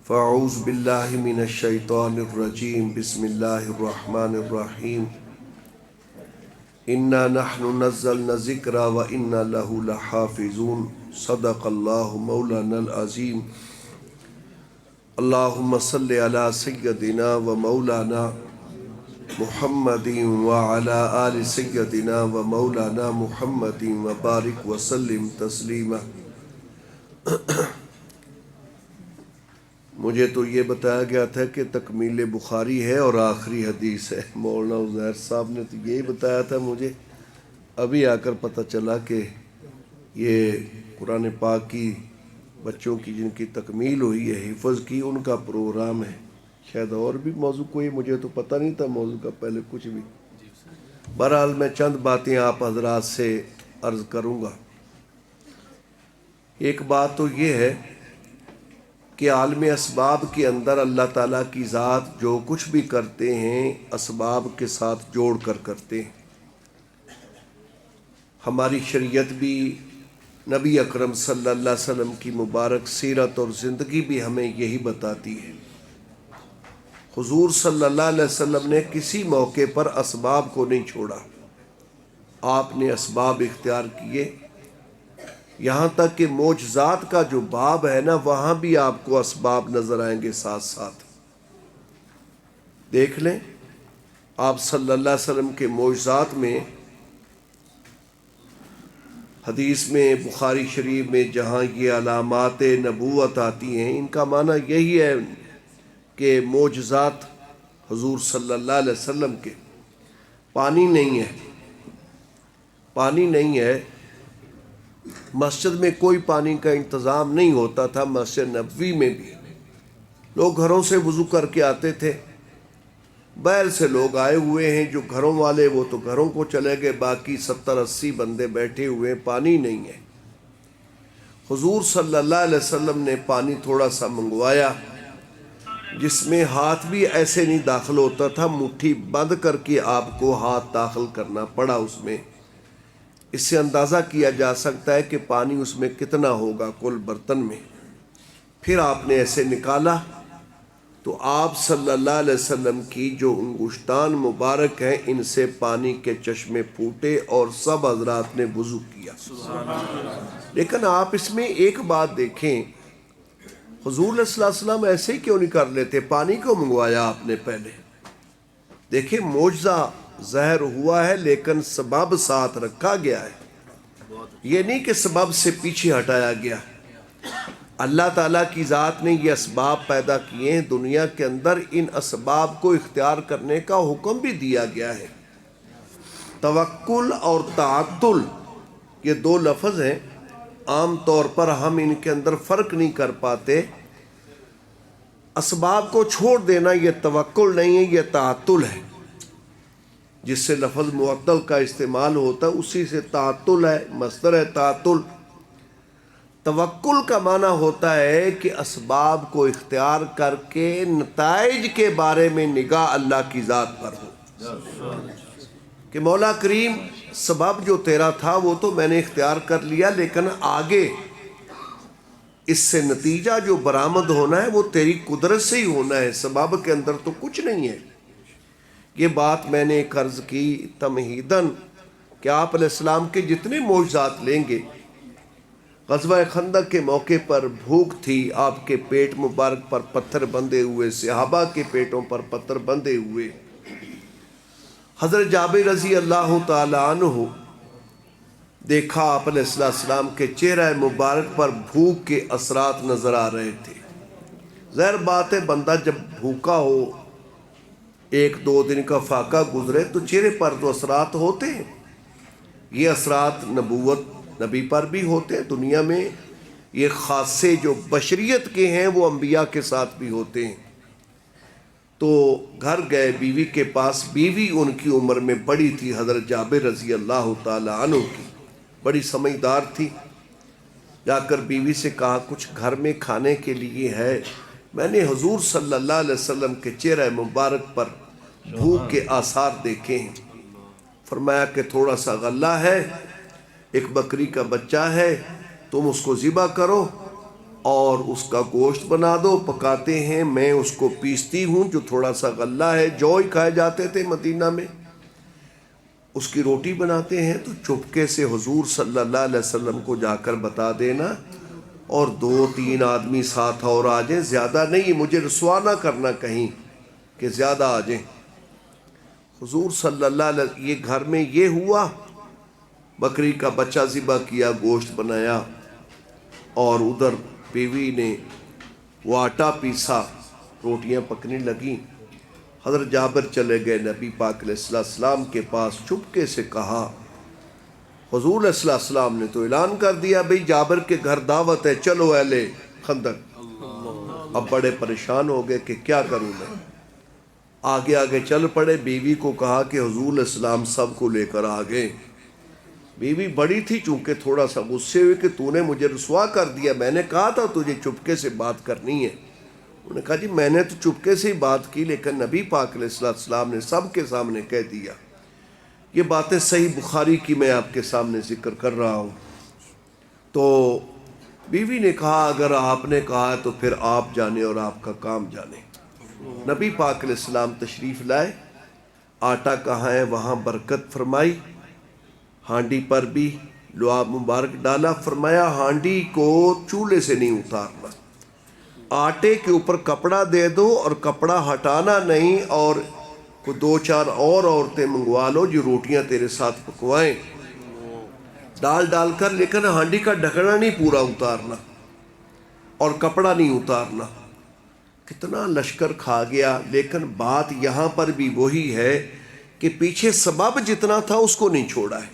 فاعوذ باللہ من الشیطان الرجیم بسم اللہ الرحمن الرحیم انا نحن نزلنا الذکر وانا له لحافظون صدق اللہ مولانا العظیم اللہم صلی علی سیدنا و مولانا محمد وعلی آل سیدنا و مولانا محمد وبارک وسلم تسلیما۔ مجھے تو یہ بتایا گیا تھا کہ تکمیل بخاری ہے اور آخری حدیث ہے۔ مولانا عزیر صاحب نے تو یہی بتایا تھا، مجھے ابھی آ کر پتہ چلا کہ یہ قرآن پاک کی بچوں کی جن کی تکمیل ہوئی ہے حفظ کی، ان کا پروگرام ہے۔ شاید اور بھی موضوع کوئی، مجھے تو پتہ نہیں تھا موضوع کا پہلے کچھ بھی۔ بہرحال میں چند باتیں آپ حضرات سے عرض کروں گا۔ ایک بات تو یہ ہے کہ عالم اسباب کے اندر اللہ تعالیٰ کی ذات جو کچھ بھی کرتے ہیں اسباب کے ساتھ جوڑ کر کرتے ہیں۔ ہماری شریعت بھی، نبی اکرم صلی اللہ علیہ وسلم کی مبارک سیرت اور زندگی بھی ہمیں یہی بتاتی ہے۔ حضور صلی اللہ علیہ وسلم نے کسی موقع پر اسباب کو نہیں چھوڑا، آپ نے اسباب اختیار کیے۔ یہاں تک کہ معجزات کا جو باب ہے نا، وہاں بھی آپ کو اسباب نظر آئیں گے ساتھ ساتھ۔ دیکھ لیں آپ صلی اللہ علیہ وسلم کے معجزات میں، حدیث میں بخاری شریف میں جہاں یہ علامات نبوت آتی ہیں، ان کا معنی یہی ہے کہ معجزات حضور صلی اللہ علیہ وسلم کے۔ پانی نہیں ہے، پانی نہیں ہے، مسجد میں کوئی پانی کا انتظام نہیں ہوتا تھا۔ مسجد نبوی میں بھی لوگ گھروں سے وضو کر کے آتے تھے۔ باہر سے لوگ آئے ہوئے ہیں، جو گھروں والے وہ تو گھروں کو چلے گئے، باقی 70-80 بندے بیٹھے ہوئے ہیں، پانی نہیں ہے۔ حضور صلی اللہ علیہ وسلم نے پانی تھوڑا سا منگوایا، جس میں ہاتھ بھی ایسے نہیں داخل ہوتا تھا، مٹھی بند کر کے آپ کو ہاتھ داخل کرنا پڑا اس میں۔ اس سے اندازہ کیا جا سکتا ہے کہ پانی اس میں کتنا ہوگا کل برتن میں۔ پھر آپ نے ایسے نکالا تو آپ صلی اللہ علیہ وسلم کی جو انگشتان مبارک ہیں، ان سے پانی کے چشمے پھوٹے اور سب حضرات نے وضو کیا۔ لیکن آپ اس میں ایک بات دیکھیں، حضور صلی اللہ علیہ وسلم ایسے ہی کیوں نہیں کر لیتے؟ پانی کو منگوایا آپ نے پہلے۔ دیکھیں معجزہ ظاہر ہوا ہے لیکن سبب ساتھ رکھا گیا ہے، یہ نہیں کہ سبب سے پیچھے ہٹایا گیا۔ اللہ تعالیٰ کی ذات نے یہ اسباب پیدا کیے ہیں دنیا کے اندر، ان اسباب کو اختیار کرنے کا حکم بھی دیا گیا ہے۔ توکل اور تعطل یہ دو لفظ ہیں، عام طور پر ہم ان کے اندر فرق نہیں کر پاتے۔ اسباب کو چھوڑ دینا یہ توکل نہیں ہے، یہ تعطل ہے۔ جس سے لفظ معطل کا استعمال ہوتا ہے اسی سے تعطل ہے، مصدر ہے تعطل۔ توکل کا معنی ہوتا ہے کہ اسباب کو اختیار کر کے نتائج کے بارے میں نگاہ اللہ کی ذات پر ہو، کہ مولا کریم سبب جو تیرا تھا وہ تو میں نے اختیار کر لیا، لیکن آگے اس سے نتیجہ جو برآمد ہونا ہے وہ تیری قدرت سے ہی ہونا ہے، سبب کے اندر تو کچھ نہیں ہے۔ یہ بات میں نے عرض کی تمہیداً کہ آپ علیہ السلام کے جتنے معجزات لیں گے، غزوہ خندق کے موقع پر بھوک تھی، آپ کے پیٹ مبارک پر پتھر بندھے ہوئے، صحابہ کے پیٹوں پر پتھر بندھے ہوئے۔ حضرت جابر رضی اللہ تعالی عنہ دیکھا آپ علیہ السلام کے چہرہ مبارک پر بھوک کے اثرات نظر آ رہے تھے۔ ظاہر بات ہے بندہ جب بھوکا ہو، 1-2 دن کا فاقہ گزرے تو چہرے پر تو اثرات ہوتے ہیں۔ یہ اثرات نبوت نبی پر بھی ہوتے ہیں، دنیا میں یہ خاصے جو بشریت کے ہیں وہ انبیاء کے ساتھ بھی ہوتے ہیں۔ تو گھر گئے بیوی کے پاس، بیوی ان کی عمر میں بڑی تھی، حضرت جابر رضی اللہ تعالی عنہ کی، بڑی سمجھدار تھی۔ جا کر بیوی سے کہا کچھ گھر میں کھانے کے لیے ہے؟ میں نے حضور صلی اللہ علیہ وسلم کے چہرہ مبارک پر بھوک کے آثار دیکھے ہیں۔ فرمایا کہ تھوڑا سا غلہ ہے، ایک بکری کا بچہ ہے، تم اس کو ذبح کرو اور اس کا گوشت بنا دو، پکاتے ہیں، میں اس کو پیستی ہوں، جو تھوڑا سا غلہ ہے، جو ہی کھائے جاتے تھے مدینہ میں، اس کی روٹی بناتے ہیں، تو چپکے سے حضور صلی اللہ علیہ وسلم کو جا کر بتا دینا، اور 2-3 آدمی ساتھ اور آ جائیں، زیادہ نہیں، مجھے رسوا نہ کرنا کہیں کہ زیادہ آ جائیں۔ حضور صلی اللہ علیہ وسلم، یہ گھر میں یہ ہوا، بکری کا بچہ ذبح کیا، گوشت بنایا، اور ادھر بیوی نے وہ آٹا پیسا، روٹیاں پکنے لگیں۔ حضرت جابر چلے گئے نبی پاک علیہ السلام کے پاس، چپکے سے کہا، حضور علیہ السلام نے تو اعلان کر دیا بھئی جابر کے گھر دعوت ہے، چلو اہل خندق۔ اب بڑے پریشان ہو گئے کہ کیا کروں میں، آگے آگے چل پڑے۔ بیوی کو کہا کہ حضور علیہ السلام سب کو لے کر آ گئے۔ بیوی بڑی تھی، چونکہ تھوڑا سا غصے ہوئے کہ تو نے مجھے رسوا کر دیا، میں نے کہا تھا تجھے چپکے سے بات کرنی ہے۔ انہوں نے کہا جی میں نے تو چپکے سے ہی بات کی، لیکن نبی پاک علیہ السلام نے سب کے سامنے کہہ دیا۔ یہ باتیں صحیح بخاری کی میں آپ کے سامنے ذکر کر رہا ہوں۔ تو بیوی نے کہا اگر آپ نے کہا ہے تو پھر آپ جانے اور آپ کا کام جانے۔ نبی پاک علیہ السلام تشریف لائے، آٹا کہاں ہے وہاں برکت فرمائی، ہانڈی پر بھی لعاب مبارک ڈالا، فرمایا ہانڈی کو چولہے سے نہیں اتارنا، آٹے کے اوپر کپڑا دے دو اور کپڑا ہٹانا نہیں، اور کوئی 2-4 اور عورتیں منگوا لو جو روٹیاں تیرے ساتھ پکوائیں، ڈال کر، لیکن ہانڈی کا ڈھکنا نہیں پورا اتارنا اور کپڑا نہیں اتارنا۔ کتنا لشکر کھا گیا، لیکن بات یہاں پر بھی وہی ہے کہ پیچھے سبب جتنا تھا اس کو نہیں چھوڑا ہے۔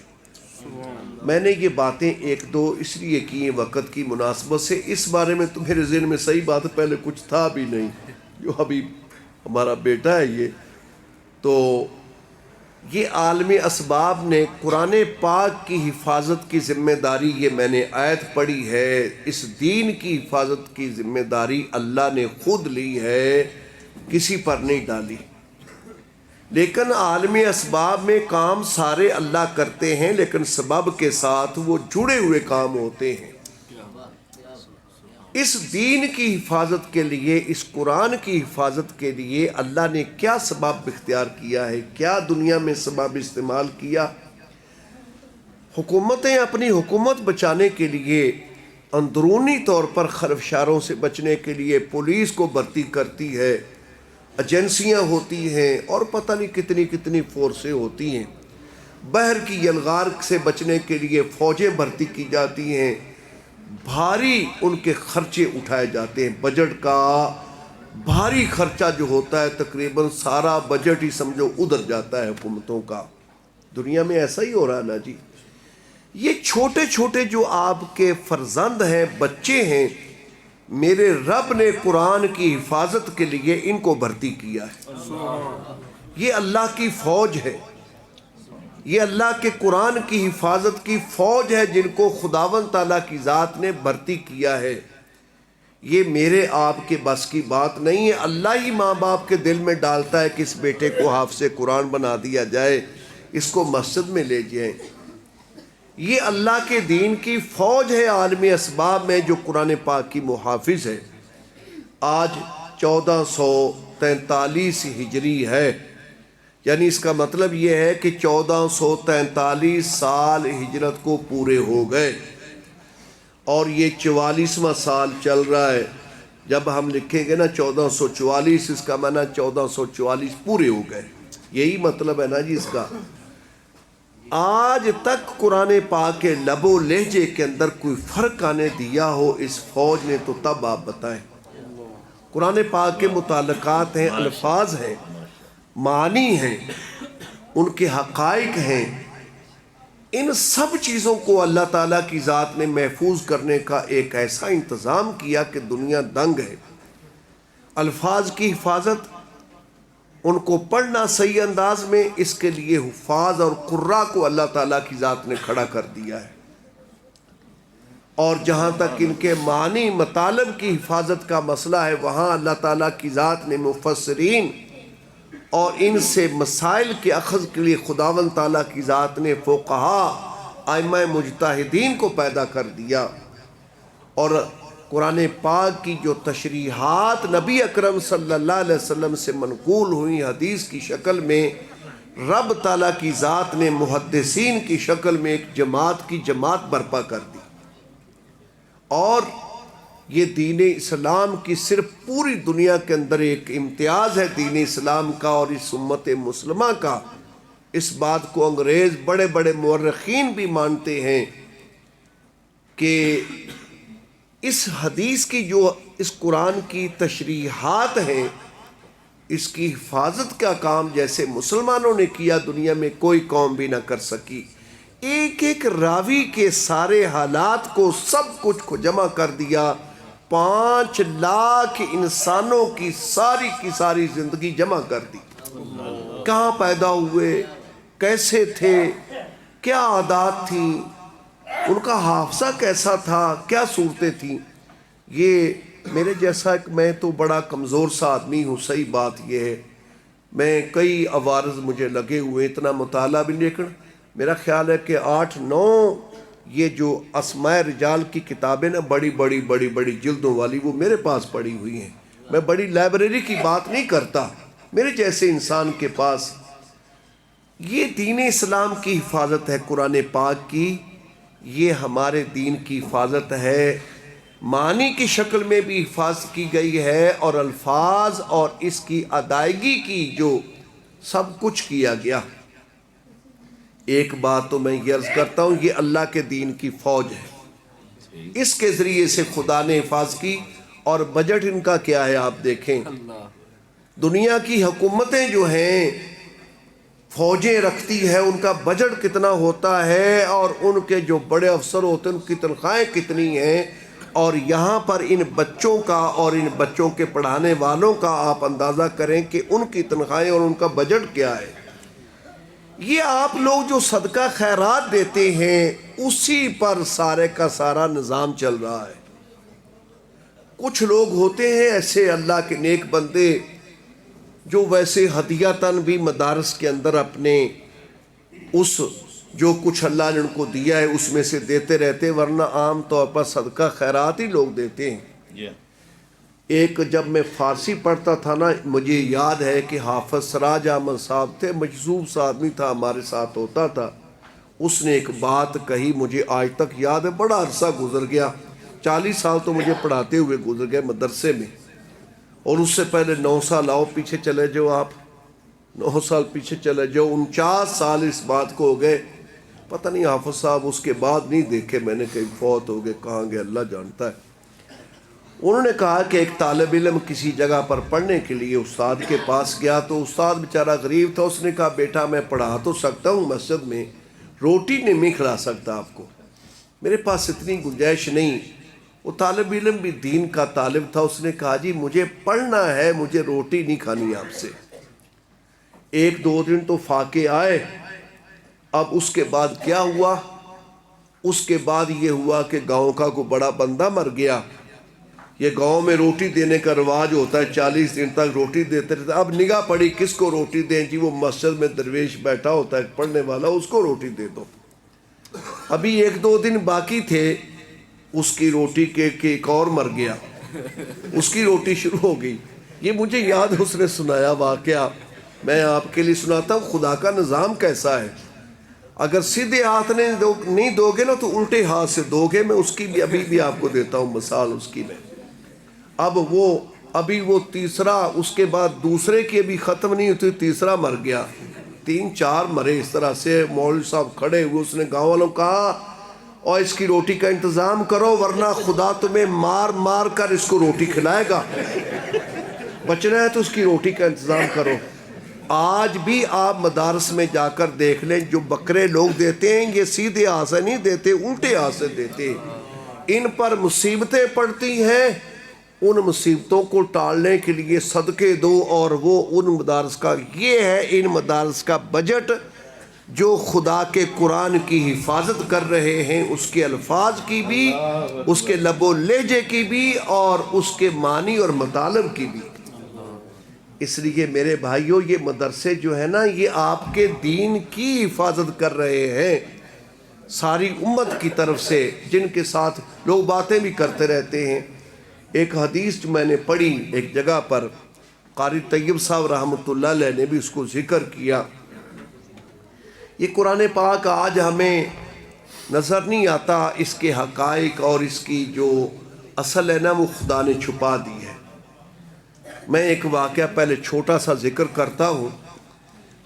میں نے یہ باتیں 1-2 اس لیے کی وقت کی مناسبت سے، اس بارے میں تو میرے ذہن میں صحیح بات پہلے کچھ تھا بھی نہیں، جو ابھی ہمارا بیٹا ہے یہ تو یہ عالم اسباب نے قرآن پاک کی حفاظت کی ذمہ داری، یہ میں نے آیت پڑھی ہے، اس دین کی حفاظت کی ذمہ داری اللہ نے خود لی ہے، کسی پر نہیں ڈالی۔ لیکن عالم اسباب میں کام سارے اللہ کرتے ہیں، لیکن سبب کے ساتھ وہ جڑے ہوئے کام ہوتے ہیں۔ اس دین کی حفاظت کے لیے، اس قرآن کی حفاظت کے لیے اللہ نے کیا سبب اختیار کیا ہے، کیا دنیا میں سبب استعمال کیا۔ حکومتیں اپنی حکومت بچانے کے لیے اندرونی طور پر خرفشاروں سے بچنے کے لیے پولیس کو بھرتی کرتی ہے، ایجنسیاں ہوتی ہیں، اور پتہ نہیں کتنی کتنی فورسیں ہوتی ہیں۔ بحر کی یلغار سے بچنے کے لیے فوجیں بھرتی کی جاتی ہیں، بھاری ان کے خرچے اٹھائے جاتے ہیں، بجٹ کا بھاری خرچہ جو ہوتا ہے تقریباً سارا بجٹ ہی سمجھو ادھر جاتا ہے حکومتوں کا۔ دنیا میں ایسا ہی ہو رہا ہے نا جی۔ یہ چھوٹے چھوٹے جو آپ کے فرزند ہیں، بچے ہیں، میرے رب نے قرآن کی حفاظت کے لیے ان کو بھرتی کیا ہے۔ یہ اللہ کی فوج ہے، یہ اللہ کے قرآن کی حفاظت کی فوج ہے، جن کو خداوند تعالیٰ کی ذات نے بھرتی کیا ہے۔ یہ میرے آپ کے بس کی بات نہیں ہے، اللہ ہی ماں باپ کے دل میں ڈالتا ہے کہ اس بیٹے کو حافظ قرآن بنا دیا جائے، اس کو مسجد میں لے جائیں۔ یہ اللہ کے دین کی فوج ہے عالم اسباب میں، جو قرآن پاک کی محافظ ہے۔ آج 1443 ہجری ہے، یعنی اس کا مطلب یہ ہے کہ 1443 سال ہجرت کو پورے ہو گئے، اور یہ 44واں سال چل رہا ہے۔ جب ہم لکھیں گے نا 1444، اس کا معنی 1444 پورے ہو گئے، یہی مطلب ہے نا جی اس کا۔ آج تک قرآن پاک کے لب و لہجے کے اندر کوئی فرق آنے دیا ہو اس فوج نے تو تب آپ بتائیں۔ قرآن پاک کے متعلقات ہیں، الفاظ ہیں، معنی ہیں، ان کے حقائق ہیں، ان سب چیزوں کو اللہ تعالیٰ کی ذات نے محفوظ کرنے کا ایک ایسا انتظام کیا کہ دنیا دنگ ہے۔ الفاظ کی حفاظت، ان کو پڑھنا صحیح انداز میں، اس کے لیے حفاظ اور قراء کو اللہ تعالیٰ کی ذات نے کھڑا کر دیا ہے۔ اور جہاں تک ان کے معنی مطالب کی حفاظت کا مسئلہ ہے، وہاں اللہ تعالیٰ کی ذات نے مفسرین اور ان سے مسائل کے اخذ کے لیے خداوند تعالیٰ کی ذات نے فقہا، ائمہ مجتہدین کو پیدا کر دیا، اور قرآن پاک کی جو تشریحات نبی اکرم صلی اللہ علیہ وسلم سے منقول ہوئی حدیث کی شکل میں، رب تعالیٰ کی ذات نے محدثین کی شکل میں ایک جماعت کی جماعت برپا کر دی، اور یہ دین اسلام کی صرف پوری دنیا کے اندر ایک امتیاز ہے دین اسلام کا اور اس امت مسلمہ کا۔ اس بات کو انگریز بڑے بڑے مورخین بھی مانتے ہیں کہ اس حدیث کی جو اس قرآن کی تشریحات ہیں، اس کی حفاظت کا کام جیسے مسلمانوں نے کیا دنیا میں کوئی قوم بھی نہ کر سکی۔ ایک ایک راوی کے سارے حالات کو سب کچھ کو جمع کر دیا، 5 لاکھ انسانوں کی ساری زندگی جمع کر دی، کہاں پیدا ہوئے، کیسے تھے، کیا عادات تھیں، ان کا حافظہ کیسا تھا، کیا صورتیں تھیں۔ یہ میرے جیسا میں تو بڑا کمزور سا آدمی ہوں، صحیح بات یہ ہے، میں کئی عوارض مجھے لگے ہوئے، اتنا مطالعہ بھی، لیکن میرا خیال ہے کہ 8-9 یہ جو اسماء رجال کی کتابیں نا بڑی جلدوں والی، وہ میرے پاس پڑی ہوئی ہیں۔ میں بڑی لائبریری کی بات نہیں کرتا، میرے جیسے انسان کے پاس یہ دین اسلام کی حفاظت ہے، قرآن پاک کی، یہ ہمارے دین کی حفاظت ہے، معنی کی شکل میں بھی حفاظت کی گئی ہے، اور الفاظ اور اس کی ادائیگی کی جو سب کچھ کیا گیا۔ ایک بات تو میں یہ عرض کرتا ہوں، یہ اللہ کے دین کی فوج ہے، اس کے ذریعے سے خدا نے حفاظت کی، اور بجٹ ان کا کیا ہے آپ دیکھیں، دنیا کی حکومتیں جو ہیں فوجیں رکھتی ہے، ان کا بجٹ کتنا ہوتا ہے، اور ان کے جو بڑے افسر ہوتے ہیں ان کی تنخواہیں کتنی ہیں، اور یہاں پر ان بچوں کا اور ان بچوں کے پڑھانے والوں کا آپ اندازہ کریں کہ ان کی تنخواہیں اور ان کا بجٹ کیا ہے۔ یہ آپ لوگ جو صدقہ خیرات دیتے ہیں اسی پر سارے کا سارا نظام چل رہا ہے۔ کچھ لوگ ہوتے ہیں ایسے اللہ کے نیک بندے جو ویسے ہدیتاً بھی مدارس کے اندر اپنے اس جو کچھ اللہ نے ان کو دیا ہے اس میں سے دیتے رہتے، ورنہ عام طور پر صدقہ خیرات ہی لوگ دیتے ہیں۔ ایک جب میں فارسی پڑھتا تھا نا، مجھے یاد ہے کہ حافظ سراج احمد صاحب تھے، مجذوب سا آدمی تھا، ہمارے ساتھ ہوتا تھا، اس نے ایک بات کہی مجھے آج تک یاد ہے، بڑا عرصہ گزر گیا، 40 سال تو مجھے پڑھاتے ہوئے گزر گئے مدرسے میں، اور اس سے پہلے 9 سال آؤ پیچھے چلے جاؤ، آپ 9 سال پیچھے چلے جاؤ، 49 سال اس بات کو ہو گئے، پتہ نہیں حافظ صاحب اس کے بعد نہیں دیکھے میں نے، کہیں فوت ہو گئے، کہاں گئے اللہ جانتا ہے۔ انہوں نے کہا کہ ایک طالب علم کسی جگہ پر پڑھنے کے لیے استاد کے پاس گیا، تو استاد بیچارہ غریب تھا، اس نے کہا بیٹا میں پڑھا تو سکتا ہوں مسجد میں، روٹی نہیں کھلا سکتا آپ کو، میرے پاس اتنی گنجائش نہیں۔ وہ طالب علم بھی دین کا طالب تھا، اس نے کہا جی مجھے پڑھنا ہے، مجھے روٹی نہیں کھانی آپ سے۔ 1-2 دن تو فاقے آئے۔ اب اس کے بعد کیا ہوا؟ اس کے بعد یہ ہوا کہ گاؤں کا کوئی بڑا بندہ مر گیا، یہ گاؤں میں روٹی دینے کا رواج ہوتا ہے، 40 دن تک روٹی دیتے رہتے۔ اب نگاہ پڑی کس کو روٹی دیں، جی وہ مسجد میں درویش بیٹھا ہوتا ہے پڑھنے والا، اس کو روٹی دے دو۔ ابھی 1-2 دن باقی تھے، اس کی روٹی کے ایک اور مر گیا، اس کی روٹی شروع ہو گئی۔ یہ مجھے یاد اس نے سنایا واقعہ، میں آپ کے لیے سناتا ہوں خدا کا نظام کیسا ہے۔ اگر سیدھے ہاتھ نہیں دو گے نا تو الٹے ہاتھ سے دو گے، میں اس کی بھی ابھی بھی آپ کو دیتا ہوں مثال اس کی میں۔ اب وہ تیسرا، اس کے بعد دوسرے کی ابھی ختم نہیں ہوتی، تیسرا مر گیا، 3-4 مرے اس طرح سے۔ مولوی صاحب کھڑے ہوئے، اس نے گاؤں والوں کہا اور اس کی روٹی کا انتظام کرو ورنہ خدا تمہیں مار مار کر اس کو روٹی کھلائے گا، بچنا ہے تو اس کی روٹی کا انتظام کرو۔ آج بھی آپ مدارس میں جا کر دیکھ لیں، جو بکرے لوگ دیتے ہیں یہ سیدھے ہاتھ سے نہیں دیتے، الٹے ہاتھ سے دیتے ہیں۔ ان پر مصیبتیں پڑتی ہیں، ان مصیبتوں کو ٹالنے کے لیے صدقے دو، اور وہ ان مدارس کا یہ ہے، ان مدارس کا بجٹ جو خدا کے قرآن کی حفاظت کر رہے ہیں، اس کے الفاظ کی بھی، اس کے لب و لہجے کی بھی، اور اس کے معنی اور مطالب کی بھی۔ اس لیے میرے بھائیوں، یہ مدرسے جو ہیں نا، یہ آپ کے دین کی حفاظت کر رہے ہیں ساری امت کی طرف سے، جن کے ساتھ لوگ باتیں بھی کرتے رہتے ہیں۔ ایک حدیث جو میں نے پڑھی ایک جگہ پر، قاری طیب صاحب رحمۃ اللہ علیہ نے بھی اس کو ذکر کیا. یہ قرآن پاک آج ہمیں نظر نہیں آتا، اس کے حقائق اور اس کی جو اصل ہے نا وہ خدا نے چھپا دی ہے. میں ایک واقعہ پہلے چھوٹا سا ذکر کرتا ہوں.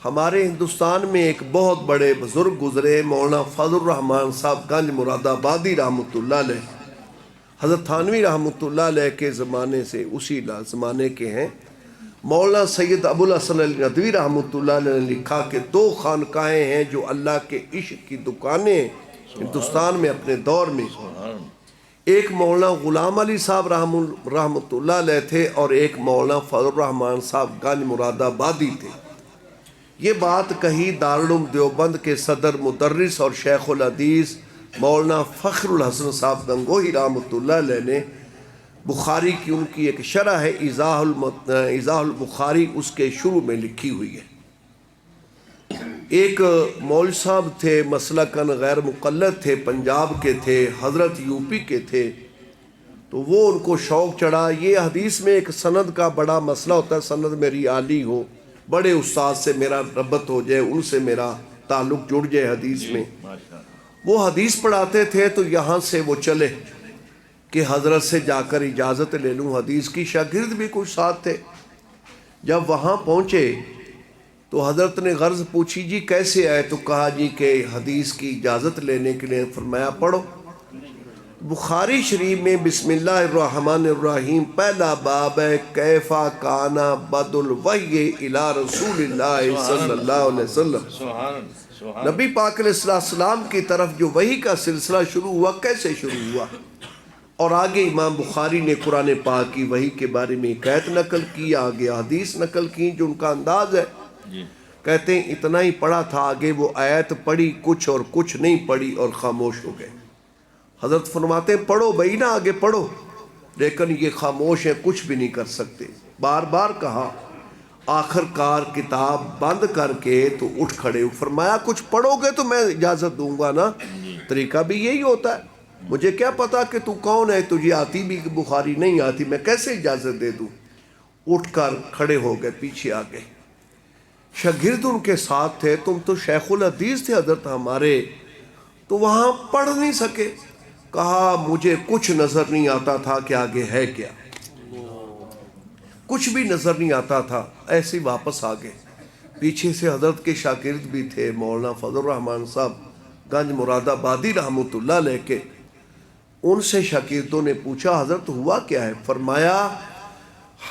ہمارے ہندوستان میں ایک بہت بڑے بزرگ گزرے، مولانا فضل الرحمان صاحب گنج مراد آبادی رحمۃ اللہ علیہ. حضرت تھانوی رحمۃ اللہ علیہ کے زمانے سے اسی زمانے کے ہیں. مولانا سید ابو الحسن الندوی رحمۃ اللہ علیہ نے لکھا کہ 2 خانقاہیں ہیں جو اللہ کے عشق کی دکانیں ہندوستان میں اپنے دور میں. ایک مولانا غلام علی صاحب رحمۃ اللہ علیہ تھے اور ایک مولانا فضل الرحمان صاحب گنج مراد آبادی تھے. یہ بات کہی دارالعلوم دیوبند کے صدر مدرس اور شیخ الحدیث مولانا فخر الحسن صاحب گنگوہی رحمۃ اللہ علیہ نے. بخاری کی ان کی ایک شرح ہے ایضاح البخاری، اس کے شروع میں لکھی ہوئی ہے. ایک مولوی صاحب تھے، مسلکاً غیر مقلد تھے، پنجاب کے تھے، حضرت یو پی کے تھے. تو وہ ان کو شوق چڑھا. یہ حدیث میں ایک سند کا بڑا مسئلہ ہوتا ہے، سند میری عالی ہو، بڑے استاد سے میرا ربط ہو جائے، ان سے میرا تعلق جڑ جائے حدیث میں. وہ حدیث پڑھاتے تھے تو یہاں سے وہ چلے کہ حضرت سے جا کر اجازت لے لوں حدیث کی. شاگرد بھی کچھ ساتھ تھے. جب وہاں پہنچے تو حضرت نے غرض پوچھی جی کیسے آئے؟ تو کہا جی کہ حدیث کی اجازت لینے کے لیے. فرمایا پڑھو. بخاری شریف میں بسم اللہ الرحمن الرحیم پہلا باب ہے، کیفا کانا بد الوحی الی رسول اللہ صلی اللہ علیہ وسلم. نبی پاک علیہ السلام کی طرف جو وحی کا سلسلہ شروع ہوا کیسے شروع ہوا. اور آگے امام بخاری نے قرآن پاک کی وحی کے بارے میں ایک آیت نقل کی، آگے حدیث نقل کی جو ان کا انداز ہے. کہتے ہیں اتنا ہی پڑھا تھا، آگے وہ آیت پڑھی کچھ اور کچھ نہیں پڑھی اور خاموش ہو گئے. حضرت فرماتے ہیں پڑھو بھائی نا، آگے پڑھو. لیکن یہ خاموش ہیں، کچھ بھی نہیں کر سکتے. بار بار کہا، آخر کار کتاب بند کر کے تو اٹھ کھڑے. فرمایا کچھ پڑھو گے تو میں اجازت دوں گا نا. طریقہ بھی یہی ہوتا ہے. مجھے کیا پتا کہ تو کون ہے، تجھے آتی بھی بخاری نہیں آتی، میں کیسے اجازت دے دوں. اٹھ کر کھڑے ہو گئے، پیچھے آ گئے. شاگرد ان کے ساتھ تھے. تم تو شیخ الحدیث تھے حضرت ہمارے، تو وہاں پڑھ نہیں سکے. کہا مجھے کچھ نظر نہیں آتا تھا کہ آگے ہے کیا، کچھ بھی نظر نہیں آتا تھا. ایسے واپس آ گئے. پیچھے سے حضرت کے شاگرد بھی تھے، مولانا فضل الرحمان صاحب گنج مراد آبادی رحمۃ اللہ علیہ کے. ان سے شاگردوں نے پوچھا حضرت ہوا کیا ہے؟ فرمایا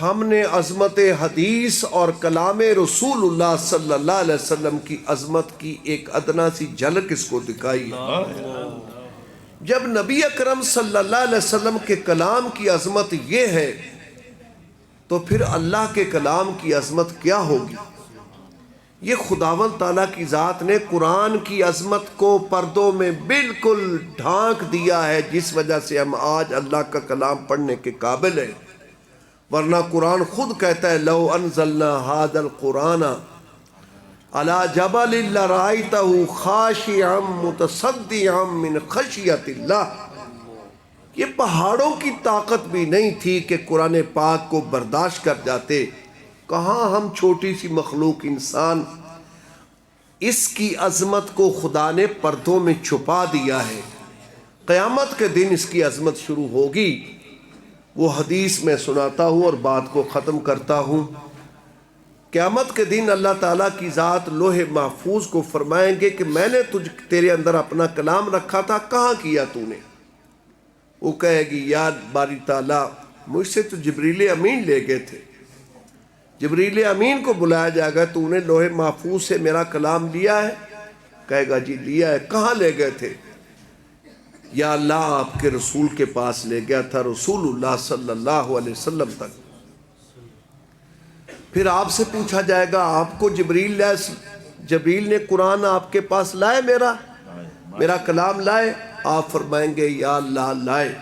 ہم نے عظمت حدیث اور کلام رسول اللہ صلی اللہ علیہ وسلم کی عظمت کی ایک ادنا سی جھلک اس کو دکھائی. جب نبی اکرم صلی اللہ علیہ وسلم کے کلام کی عظمت یہ ہے تو پھر اللہ کے کلام کی عظمت کیا ہوگی. یہ خداوند تعالیٰ کی ذات نے قرآن کی عظمت کو پردوں میں بالکل ڈھانک دیا ہے، جس وجہ سے ہم آج اللہ کا کلام پڑھنے کے قابل ہیں. ورنہ قرآن خود کہتا ہے لو انزلنا ھذا القرآن علی جبل لرأیتہ خاشعا متصدعا من خشیۃ اللہ. یہ پہاڑوں کی طاقت بھی نہیں تھی کہ قرآن پاک کو برداشت کر جاتے. کہاں ہم چھوٹی سی مخلوق انسان. اس کی عظمت کو خدا نے پردوں میں چھپا دیا ہے. قیامت کے دن اس کی عظمت شروع ہوگی. وہ حدیث میں سناتا ہوں اور بات کو ختم کرتا ہوں. قیامت کے دن اللہ تعالیٰ کی ذات لوح محفوظ کو فرمائیں گے کہ میں نے تیرے اندر اپنا کلام رکھا تھا، کہاں کیا تو نے؟ وہ کہے گی یا باری تعالیٰ مجھ سے تو جبریل امین لے گئے تھے. جبریل امین کو بلایا جائے گا، تو نے لوح محفوظ سے میرا کلام لیا ہے؟ کہے گا جی لیا ہے. کہاں لے گئے تھے؟ یا اللہ آپ کے رسول کے پاس لے گیا تھا، رسول اللہ صلی اللہ علیہ وسلم تک. پھر آپ سے پوچھا جائے گا آپ کو جبریل نے قرآن آپ کے پاس لائے، میرا کلام لائے؟ آپ فرمائیں گے یا اللہ لائے.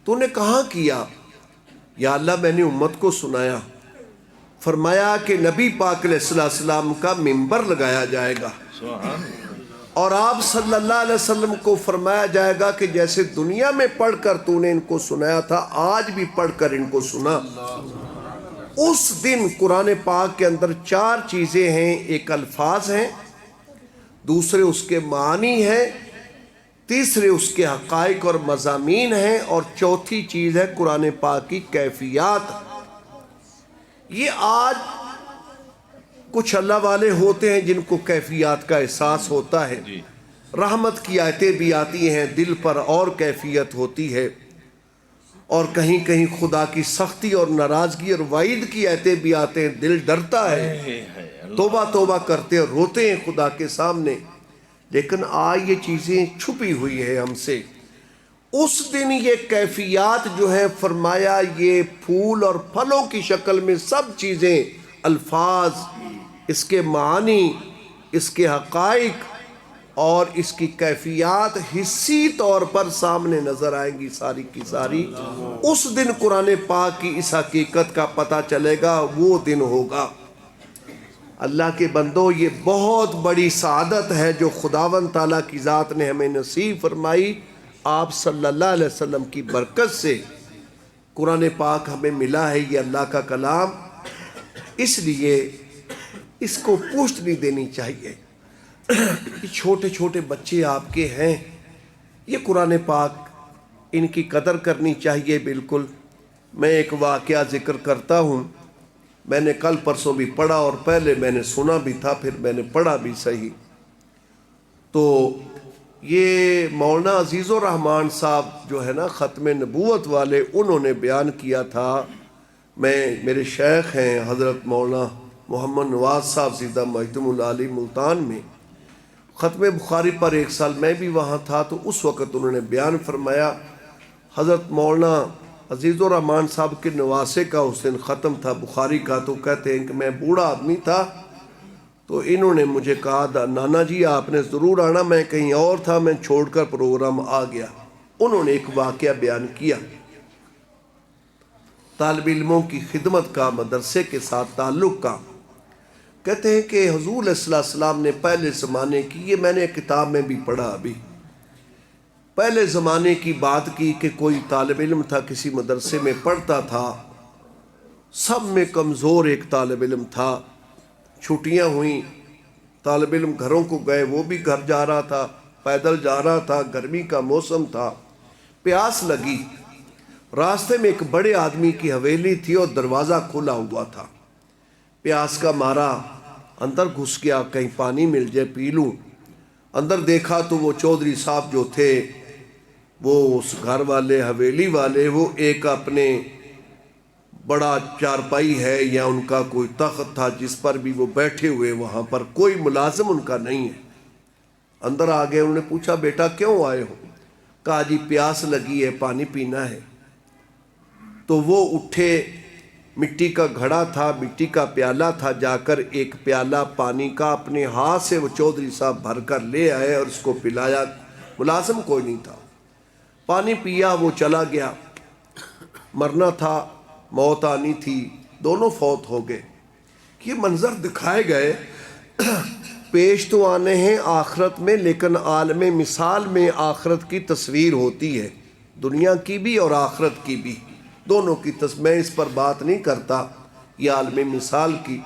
تو نے کہاں کیا؟ یا اللہ میں نے امت کو سنایا. فرمایا کہ نبی پاک علیہ السلام کا منبر لگایا جائے گا اور آپ صلی اللہ علیہ وسلم کو فرمایا جائے گا کہ جیسے دنیا میں پڑھ کر تو نے ان کو سنایا تھا آج بھی پڑھ کر ان کو سنا۔ اس دن قرآن پاک کے اندر 4 چیزیں ہیں، ایک الفاظ ہیں، دوسرے اس کے معنی ہیں، تیسرے اس کے حقائق اور مضامین ہیں، اور چوتھی چیز ہے قرآن پاک کی کیفیات۔ یہ آج کچھ اللہ والے ہوتے ہیں جن کو کیفیات کا احساس ہوتا ہے، رحمت کی آیتیں بھی آتی ہیں دل پر اور کیفیت ہوتی ہے، اور کہیں کہیں خدا کی سختی اور ناراضگی اور وعید کی آیتیں بھی آتے ہیں، دل ڈرتا ہے، توبہ توبہ کرتے اور روتے ہیں خدا کے سامنے۔ لیکن آج یہ چیزیں چھپی ہوئی ہیں ہم سے۔ اس دن یہ کیفیات جو ہیں فرمایا یہ پھول اور پھلوں کی شکل میں سب چیزیں، الفاظ، اس کے معنی، اس کے حقائق اور اس کی کیفیات حسی طور پر سامنے نظر آئیں گی ساری کی ساری۔ اس دن قرآن پاک کی اس حقیقت کا پتہ چلے گا، وہ دن ہوگا۔ اللہ کے بندو، یہ بہت بڑی سعادت ہے جو خداوند تعالیٰ کی ذات نے ہمیں نصیب فرمائی۔ آپ صلی اللہ علیہ وسلم کی برکت سے قرآن پاک ہمیں ملا ہے، یہ اللہ کا کلام۔ اس لیے اس کو پوچھ نہیں دینی چاہیے۔ یہ چھوٹے چھوٹے بچے آپ کے ہیں، یہ قرآن پاک ان کی قدر کرنی چاہیے بالکل۔ میں ایک واقعہ ذکر کرتا ہوں، میں نے کل پرسوں بھی پڑھا اور پہلے میں نے سنا بھی تھا، پھر میں نے پڑھا بھی صحیح۔ تو یہ مولانا عزیز الرحمان صاحب جو ہے نا ختم نبوت والے، انہوں نے بیان کیا تھا۔ میرے شیخ ہیں حضرت مولانا محمد نواز صاحب زیدہ مجدم العالی ملتان میں، ختم بخاری پر 1 سال میں بھی وہاں تھا، تو اس وقت انہوں نے بیان فرمایا۔ حضرت مولانا عزیز الرحمان صاحب کے نواسے کا اس دن ختم تھا بخاری کا، تو کہتے ہیں کہ میں بوڑھا آدمی تھا، تو انہوں نے مجھے کہا نانا جی آپ نے ضرور آنا، میں کہیں اور تھا، میں چھوڑ کر پروگرام آ گیا۔ انہوں نے ایک واقعہ بیان کیا طالب علموں کی خدمت کا، مدرسے کے ساتھ تعلق کا۔ کہتے ہیں کہ حضور علیہ السلام نے پہلے زمانے کی، یہ میں نے کتاب میں بھی پڑھا ابھی، پہلے زمانے کی بات کی کہ کوئی طالب علم تھا، کسی مدرسے میں پڑھتا تھا، سب میں کمزور ایک طالب علم تھا۔ چھٹیاں ہوئیں، طالب علم گھروں کو گئے، وہ بھی گھر جا رہا تھا، پیدل جا رہا تھا، گرمی کا موسم تھا، پیاس لگی۔ راستے میں ایک بڑے آدمی کی حویلی تھی اور دروازہ کھلا ہوا تھا۔ پیاس کا مارا اندر گھس گیا، کہیں پانی مل جائے پی لوں۔ اندر دیکھا تو وہ چودھری صاحب جو تھے، وہ اس گھر والے حویلی والے، وہ ایک اپنے بڑا چارپائی ہے یا ان کا کوئی تخت تھا جس پر بھی وہ بیٹھے ہوئے، وہاں پر کوئی ملازم ان کا نہیں ہے۔ اندر آ گئے، انہوں نے پوچھا بیٹا کیوں آئے ہو؟ کہا جی پیاس لگی ہے، پانی پینا ہے۔ تو وہ اٹھے، مٹی کا گھڑا تھا، مٹی کا پیالہ تھا، جا کر ایک پیالہ پانی کا اپنے ہاتھ سے وہ چودھری صاحب بھر کر لے آئے اور اس کو پلایا۔ ملازم کوئی نہیں تھا، پانی پیا، وہ چلا گیا۔ مرنا تھا، موت آنی تھی، دونوں فوت ہو گئے۔ یہ منظر دکھائے گئے، پیش تو آنے ہیں آخرت میں، لیکن عالم مثال میں آخرت کی تصویر ہوتی ہے، دنیا کی بھی اور آخرت کی بھی، دونوں کی میں اس پر بات نہیں کرتا، یہ عالم مثال کی۔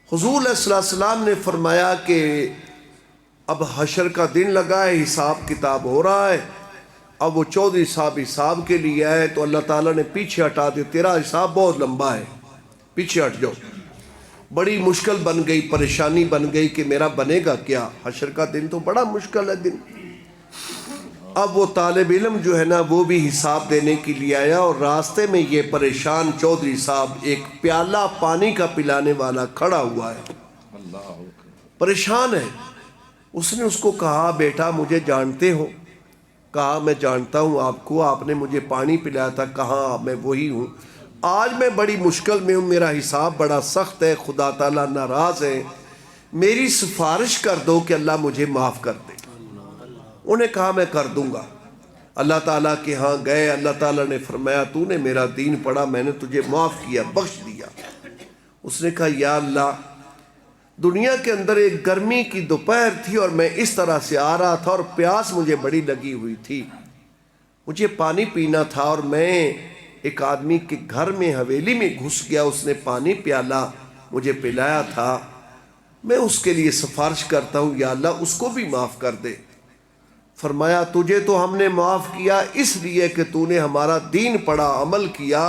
حضور علیہ السلام نے فرمایا کہ اب حشر کا دن لگا ہے، حساب کتاب ہو رہا ہے۔ اب وہ چودھری صاحب حساب کے لیے آئے تو اللہ تعالیٰ نے پیچھے ہٹا دیا، تیرا حساب بہت لمبا ہے، پیچھے ہٹ جاؤ۔ بڑی مشکل بن گئی، پریشانی بن گئی کہ میرا بنے گا کیا، حشر کا دن تو بڑا مشکل ہے دن۔ اب وہ طالب علم جو ہے نا وہ بھی حساب دینے کے لیے آیا، اور راستے میں یہ پریشان چودھری صاحب، ایک پیالہ پانی کا پلانے والا کھڑا ہوا ہے، پریشان ہے۔ اس نے اس کو کہا بیٹا مجھے جانتے ہو؟ کہا میں جانتا ہوں آپ کو، آپ نے مجھے پانی پلایا تھا۔ کہا میں وہی ہوں، آج میں بڑی مشکل میں ہوں، میرا حساب بڑا سخت ہے، خدا تعالیٰ ناراض ہے، میری سفارش کر دو کہ اللہ مجھے معاف کر دے۔ انہوں نے کہا میں کر دوں گا۔ اللہ تعالیٰ کے ہاں گئے، اللہ تعالیٰ نے فرمایا تو نے میرا دین پڑھا، میں نے تجھے معاف کیا، بخش دیا۔ اس نے کہا یا اللہ دنیا کے اندر ایک گرمی کی دوپہر تھی اور میں اس طرح سے آ رہا تھا اور پیاس مجھے بڑی لگی ہوئی تھی، مجھے پانی پینا تھا، اور میں ایک آدمی کے گھر میں حویلی میں گھس گیا، اس نے پانی پیالہ مجھے پلایا تھا، میں اس کے لیے سفارش کرتا ہوں یا اللہ اس کو بھی معاف کر دے۔ فرمایا تجھے تو ہم نے معاف کیا اس لیے کہ تو نے ہمارا دین پڑھا، عمل کیا،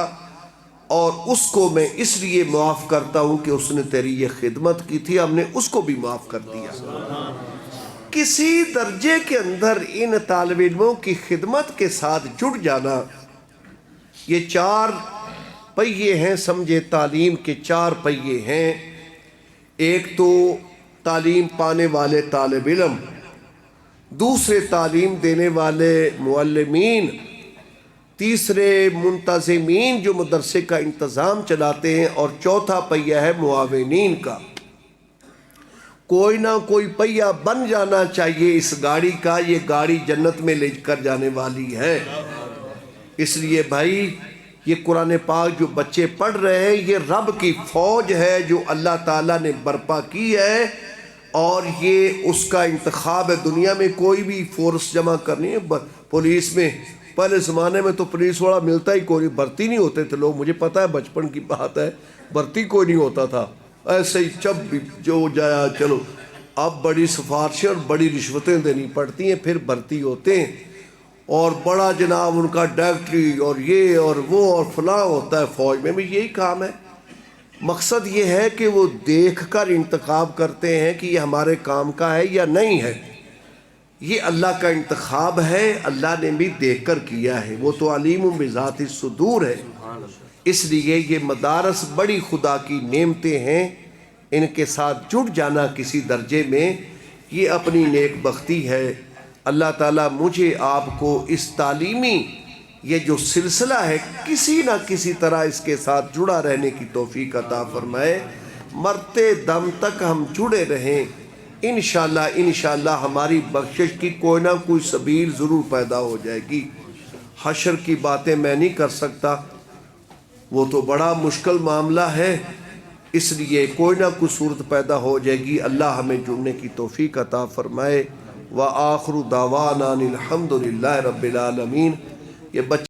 اور اس کو میں اس لیے معاف کرتا ہوں کہ اس نے تیری یہ خدمت کی تھی، ہم نے اس کو بھی معاف کر دیا۔ کسی درجے کے اندر ان طالب علموں کی خدمت کے ساتھ جڑ جانا، یہ 4 پہیے ہیں، سمجھے تعلیم کے 4 پہیے ہیں۔ ایک تو تعلیم پانے والے طالب علم، دوسرے تعلیم دینے والے معلمین، تیسرے منتظمین جو مدرسے کا انتظام چلاتے ہیں، اور چوتھا پہیہ ہے معاونین کا۔ کوئی نہ کوئی پہیہ بن جانا چاہیے اس گاڑی کا، یہ گاڑی جنت میں لے کر جانے والی ہے۔ اس لیے بھائی یہ قرآن پاک جو بچے پڑھ رہے ہیں، یہ رب کی فوج ہے جو اللہ تعالیٰ نے برپا کی ہے، اور یہ اس کا انتخاب ہے۔ دنیا میں کوئی بھی فورس جمع کرنی ہے، پولیس میں پہلے زمانے میں تو پولیس والا ملتا ہی کوئی، بھرتی نہیں ہوتے تھے لوگ، مجھے پتا ہے بچپن کی بات ہے، بھرتی کوئی نہیں ہوتا تھا، ایسے ہی جب بھی جو جایا چلو۔ اب بڑی سفارشیں اور بڑی رشوتیں دینی پڑتی ہیں، پھر بھرتی ہوتے ہیں، اور بڑا جناب ان کا ڈائریکٹری اور یہ اور وہ اور فلاں ہوتا ہے۔ فوج میں بھی یہی کام ہے۔ مقصد یہ ہے کہ وہ دیکھ کر انتخاب کرتے ہیں کہ یہ ہمارے کام کا ہے یا نہیں ہے۔ یہ اللہ کا انتخاب ہے، اللہ نے بھی دیکھ کر کیا ہے، وہ تو علیم بذات الصدور ہے۔ اس لیے یہ مدارس بڑی خدا کی نعمتیں ہیں، ان کے ساتھ جڑ جانا کسی درجے میں یہ اپنی نیک بختی ہے۔ اللہ تعالیٰ مجھے آپ کو اس تعلیمی یہ جو سلسلہ ہے کسی نہ کسی طرح اس کے ساتھ جڑا رہنے کی توفیق عطا فرمائے، مرتے دم تک ہم جڑے رہیں۔ انشاءاللہ ہماری بخشش کی کوئی نہ کوئی سبیل ضرور پیدا ہو جائے گی۔ حشر کی باتیں میں نہیں کر سکتا، وہ تو بڑا مشکل معاملہ ہے، اس لیے کوئی نہ کوئی صورت پیدا ہو جائے گی۔ اللہ ہمیں جڑنے کی توفیق عطا فرمائے۔ وآخر دعوانا الحمدللہ رب العالمین۔ یہ بچے